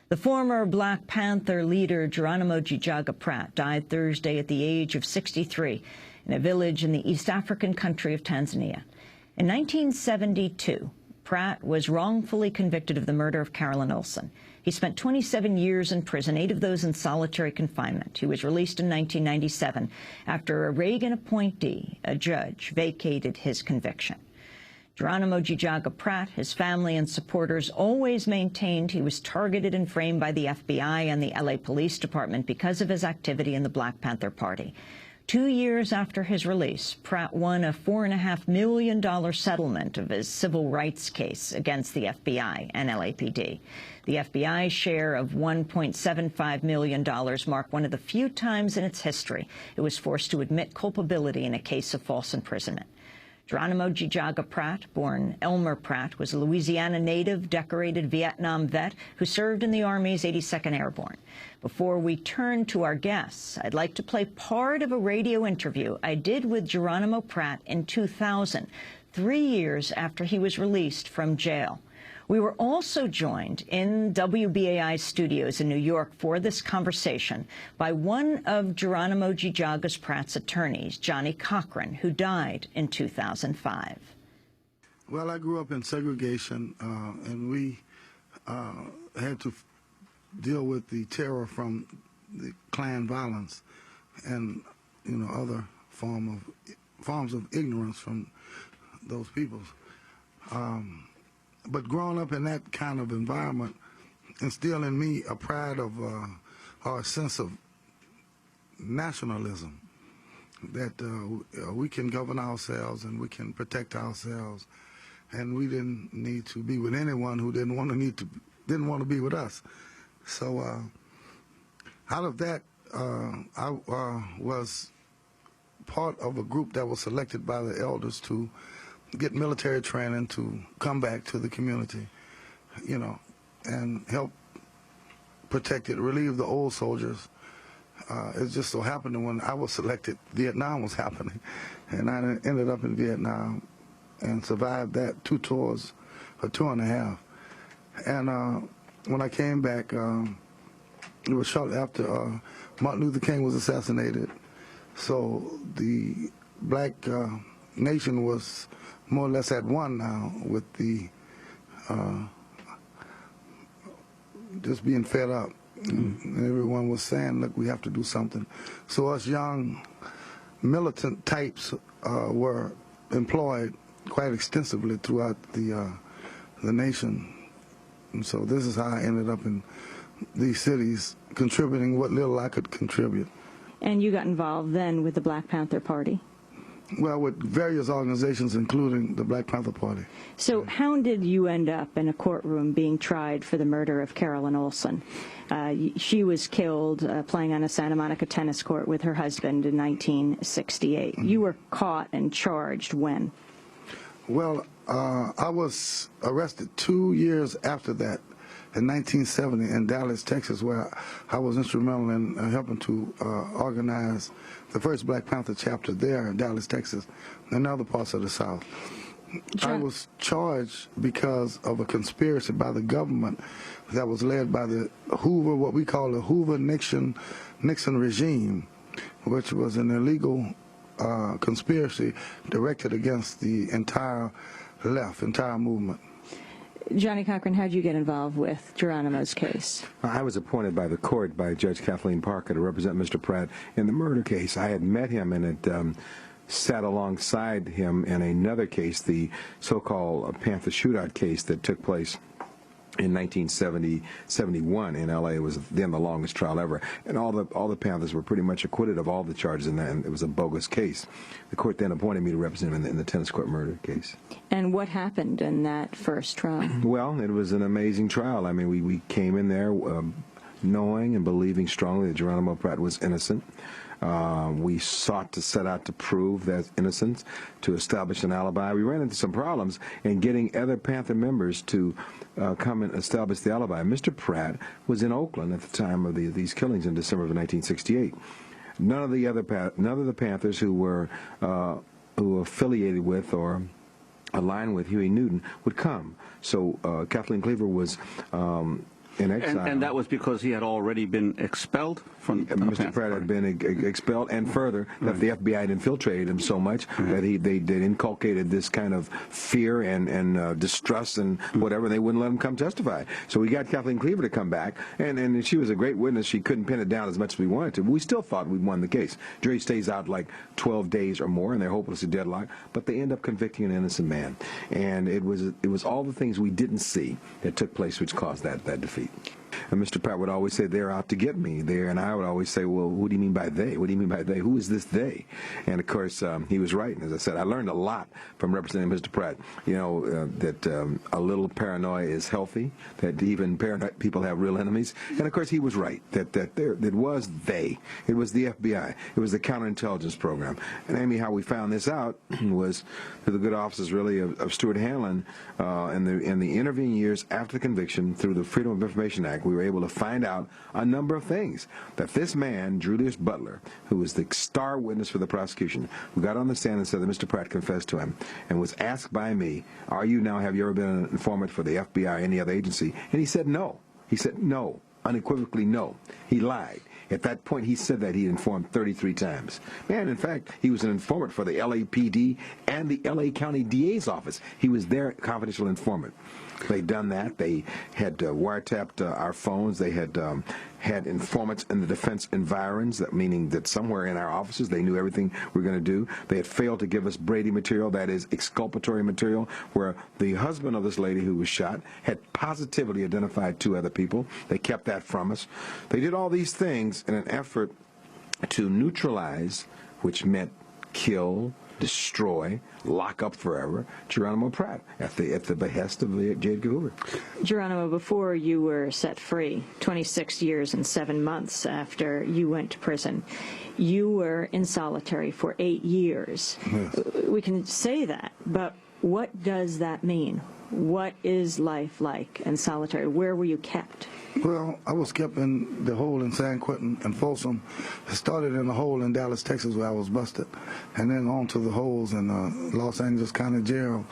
The former Black Panther leader Geronimo Jijaga Pratt died Thursday at the age of 63 in a village in the East African country of Tanzania. In 1972, Pratt was wrongfully convicted of the murder of Caroline Olsen. He spent 27 years in prison, 8 of those in solitary confinement. He was released in 1997 after a Reagan appointee, a judge, vacated his conviction. Geronimo Jijaga Pratt, his family and supporters always maintained he was targeted and framed by the FBI and the LA Police Department because of his activity in the Black Panther Party. 2 years after his release, Pratt won a $4.5 million settlement of his civil rights case against the FBI and LAPD. The FBI's share of $1.75 million marked one of the few times in its history it was forced to admit culpability in a case of false imprisonment. Geronimo Jijaga Pratt, born Elmer Pratt, was a Louisiana native, decorated Vietnam vet who served in the Army's 82nd Airborne. Before we turn to our guests, I'd like to play part of a radio interview I did with Geronimo Pratt in 2000, 3 years after he was released from jail. We were also joined in WBAI studios in New York for this conversation by one of Geronimo Jijaga Pratt's attorneys, Johnnie Cochran, who died in 2005. Well, I grew up in segregation, and we had to deal with the terror from the Klan violence and, other forms of ignorance from those peoples. But growing up in that kind of environment instilled in me a pride of or a sense of nationalism, that we can govern ourselves and we can protect ourselves, and we didn't need to be with anyone who didn't want to be with us. So out of that, I was part of a group that was selected by the elders to get military training to come back to the community, and help protect it, relieve the old soldiers. It just so happened that when I was selected, Vietnam was happening, and I ended up in Vietnam and survived that 2 tours, or 2.5. And when I came back, it was shortly after Martin Luther King was assassinated. So the black nation was more or less at one now with the just being fed up. And everyone was saying, look, we have to do something. So us young militant types were employed quite extensively throughout the nation. And so this is how I ended up in these cities, contributing what little I could contribute. And you got involved then with the Black Panther Party? Well, with various organizations, including the Black Panther Party. So how did you end up in a courtroom being tried for the murder of Caroline Olsen? She was killed playing on a Santa Monica tennis court with her husband in 1968. Mm-hmm. You were caught and charged when? Well, I was arrested 2 years after that, in 1970 in Dallas, Texas, where I was instrumental in helping to organize the first Black Panther chapter there in Dallas, Texas, and other parts of the South. I was charged because of a conspiracy by the government that was led by the Hoover, what we call the Hoover-Nixon regime, which was an illegal conspiracy directed against the entire left, entire movement. Johnnie Cochran, how did you get involved with Geronimo's case? I was appointed by the court by Judge Kathleen Parker to represent Mr. Pratt in the murder case. I had met him and had sat alongside him in another case, the so-called Panther shootout case that took place in 1971 in LA. It was then the longest trial ever, and all the Panthers were pretty much acquitted of all the charges in that, and it was a bogus case. The court then appointed me to represent him in the tennis court murder case. And what happened in that first trial? Well, it was an amazing trial. I mean, we came in there knowing and believing strongly that Geronimo Pratt was innocent. We sought to set out to prove that innocence, to establish an alibi. We ran into some problems in getting other Panther members to come and establish the alibi. Mr. Pratt was in Oakland at the time of these killings in December of 1968. None of the Panthers who were affiliated with or aligned with Huey Newton would come. So Kathleen Cleaver was in exile. And that was because he had already been expelled from Mr. Pratt had been expelled, and further, that the FBI had infiltrated him so much that they inculcated this kind of fear and distrust and whatever. They wouldn't let him come testify. So we got Kathleen Cleaver to come back, and she was a great witness. She couldn't pin it down as much as we wanted to. But we still thought we'd won the case. Jury stays out like 12 days or more, and they're hopelessly deadlocked. But they end up convicting an innocent man, and it was all the things we didn't see that took place which caused that defeat. And Mr. Pratt would always say, they're out to get me there, and I would always say, well, what do you mean by they? What do you mean by they? Who is this they? And of course, he was right. And as I said, I learned a lot from representing Mr. Pratt. You know, that a little paranoia is healthy, that even paranoid people have real enemies. And of course, he was right, that it was they. It was the FBI. It was the counterintelligence program. And Amy, how we found this out was through the good offices, really, of Stuart Hanlon in the intervening years after the conviction through the Freedom of Information Act. We were able to find out a number of things. That this man, Julius Butler, who was the star witness for the prosecution, who got on the stand and said that Mr. Pratt confessed to him, and was asked by me, have you ever been an informant for the FBI or any other agency? And he said no. He said no, unequivocally no. He lied. At that point, he said that he informed 33 times. And in fact, he was an informant for the LAPD and the LA County DA's office. He was their confidential informant. They'd done that. They had wiretapped our phones. They had had informants in the defense environs, meaning that somewhere in our offices they knew everything we were going to do. They had failed to give us Brady material, that is exculpatory material, where the husband of this lady who was shot had positively identified 2 other people. They kept that from us. They did all these things in an effort to neutralize, which meant kill, destroy, lock up forever, Geronimo Pratt at the behest of J. Edgar Hoover. Geronimo, before you were set free, 26 years and 7 months after you went to prison, you were in solitary for 8 years. Yes. We can say that, but what does that mean? What is life like in solitary? Where were you kept? Well, I was kept in the hole in San Quentin and Folsom. I started in the hole in Dallas, Texas, where I was busted, and then on to the holes in Los Angeles County Jail,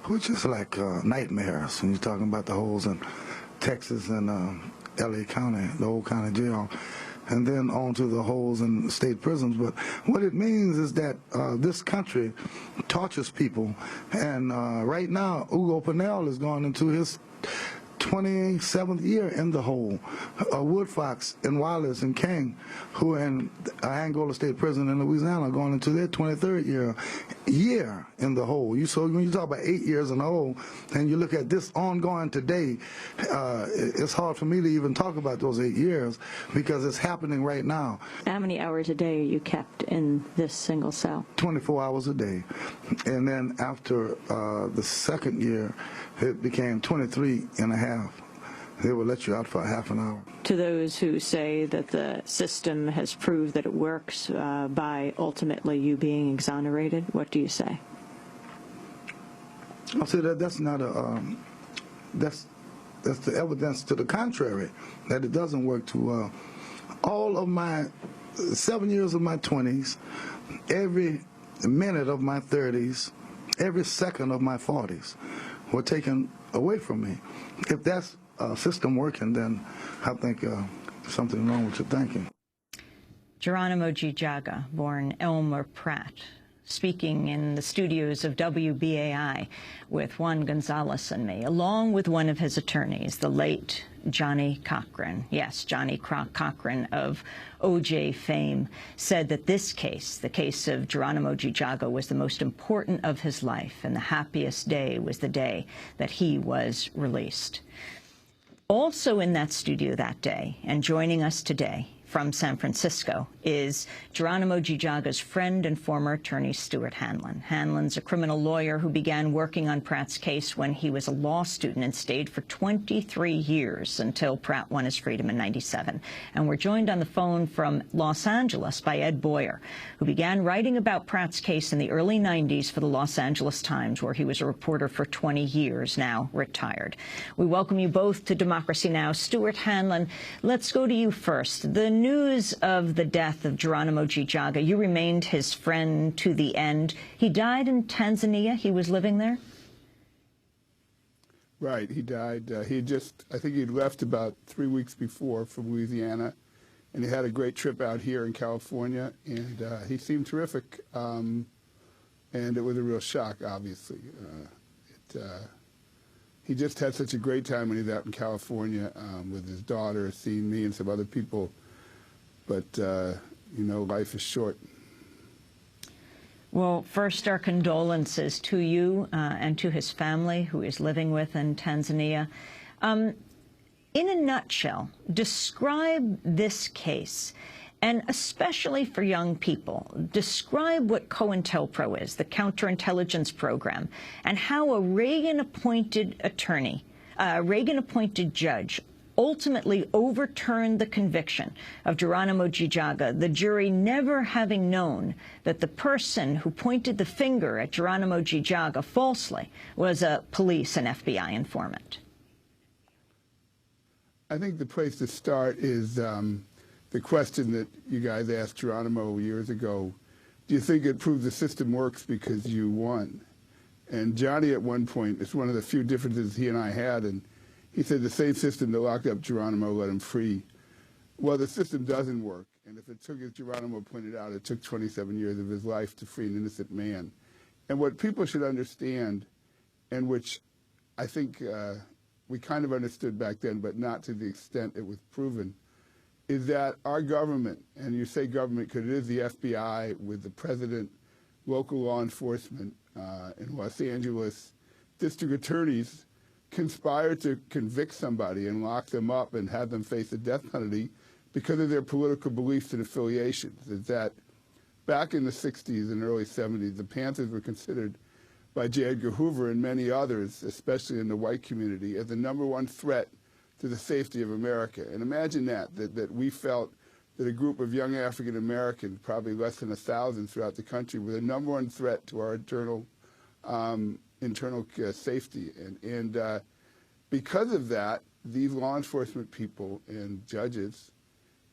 which is like nightmares when you're talking about the holes in Texas and LA County, the old county jail, and then on to the holes in state prisons. But what it means is that this country tortures people, and right now Hugo Pernell is going into his 27th year in the hole. Woodfox and Wallace and King, who are in Angola State Prison in Louisiana, are going into their 23rd year in the hole. So when you talk about 8 years in the hole, and you look at this ongoing today, it's hard for me to even talk about those 8 years because it's happening right now. How many hours a day are you kept in this single cell? 24 hours a day. And then after the second year, it became 23 and a half. They will let you out for a half an hour. To those who say that the system has proved that it works by ultimately you being exonerated, what do you say? I'll say that that's not a, that's the evidence to the contrary, that it doesn't work too well. All of my 7 years of my 20s, every minute of my 30s, every second of my 40s were taken away from me. If that's a system working, then I think something wrong with your thinking. Geronimo Jijaga, born Elmer Pratt, speaking in the studios of WBAI with Juan Gonzalez and me, along with one of his attorneys, the late Johnnie Cochran. Yes, Johnnie Cochran of OJ fame, said that this case, the case of Geronimo Jijaga, was the most important of his life, and the happiest day was the day that he was released. Also in that studio that day, and joining us today from San Francisco, is Geronimo Jijaga's friend and former attorney, Stuart Hanlon. Hanlon's a criminal lawyer who began working on Pratt's case when he was a law student and stayed for 23 years until Pratt won his freedom in '97. And we're joined on the phone from Los Angeles by Ed Boyer, who began writing about Pratt's case in the early '90s for the Los Angeles Times, where he was a reporter for 20 years, now retired. We welcome you both to Democracy Now! Stuart Hanlon, let's go to you first. The news of the death of Geronimo Jijaga, you remained his friend to the end. He died in Tanzania. He was living there? Right, he died. I think he'd left about 3 weeks before from Louisiana, and he had a great trip out here in California, and he seemed terrific. And it was a real shock, obviously. He just had such a great time when he was out in California with his daughter, seeing me and some other people. But, you know, life is short. Well, first, our condolences to you and to his family, who he's living with in Tanzania. In a nutshell, describe this case, and especially for young people, describe what COINTELPRO is, the counterintelligence program, and how a Reagan-appointed judge ultimately overturned the conviction of Geronimo Jijaga, the jury never having known that the person who pointed the finger at Geronimo Jijaga falsely was a police and FBI informant. I think the place to start is the question that you guys asked Geronimo years ago. Do you think it proves the system works because you won? And Johnny at one point, it's one of the few differences he and I had, and he said the same system that locked up Geronimo let him free. Well, the system doesn't work. And if it took, as Geronimo pointed out, it took 27 years of his life to free an innocent man. And what people should understand, and which I think we kind of understood back then, but not to the extent it was proven, is that our government, and you say government because it is the FBI with the president, local law enforcement in Los Angeles, district attorneys, conspire to convict somebody and lock them up and have them face the death penalty because of their political beliefs and affiliations. Is that back in the 60s and early 70s, the Panthers were considered by J. Edgar Hoover and many others, especially in the white community, as the #1 threat to the safety of America. And imagine that we felt that a group of young African Americans, probably less than 1,000 throughout the country, were the #1 threat to our internal safety. And because of that, these law enforcement people and judges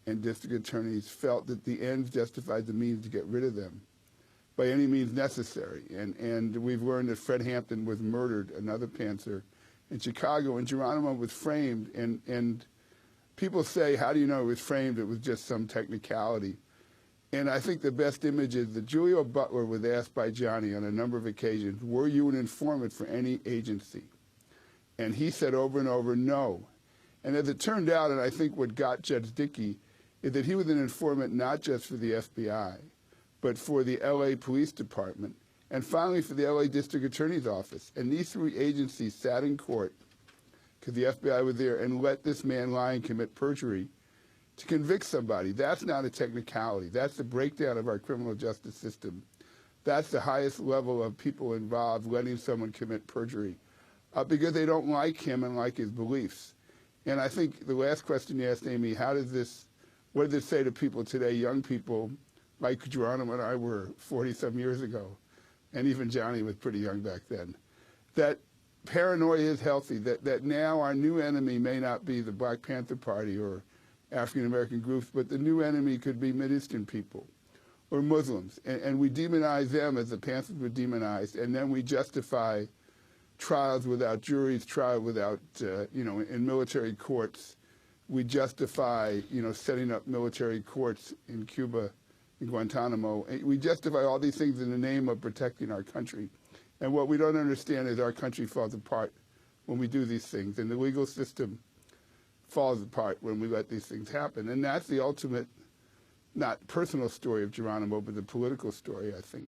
and district attorneys felt that the ends justified the means to get rid of them by any means necessary. And we've learned that Fred Hampton was murdered, another Panther, in Chicago, and Geronimo was framed. And people say, how do you know it was framed? It was just some technicality. And I think the best image is that Julio Butler was asked by Johnny on a number of occasions, were you an informant for any agency? And he said over and over, no. And as it turned out, and I think what got Judge Dickey, is that he was an informant not just for the FBI, but for the LA Police Department, and finally for the LA District Attorney's Office. And these three agencies sat in court, because the FBI was there, and let this man lie and commit perjury to convict somebody. That's not a technicality. That's the breakdown of our criminal justice system. That's the highest level of people involved letting someone commit perjury because they don't like him and like his beliefs. And I think the last question you asked, Amy, what does it say to people today, young people like Geronimo and I were 40-some years ago, and even Johnny was pretty young back then, that paranoia is healthy, that now our new enemy may not be the Black Panther Party or African-American groups, but the new enemy could be Mid-Eastern people or Muslims. And we demonize them as the Panthers were demonized, and then we justify trials without juries, trial without, in military courts. We justify, setting up military courts in Cuba, in Guantanamo. We justify all these things in the name of protecting our country. And what we don't understand is our country falls apart when we do these things, and the legal system falls apart when we let these things happen. And that's the ultimate, not personal story of Geronimo, but the political story, I think.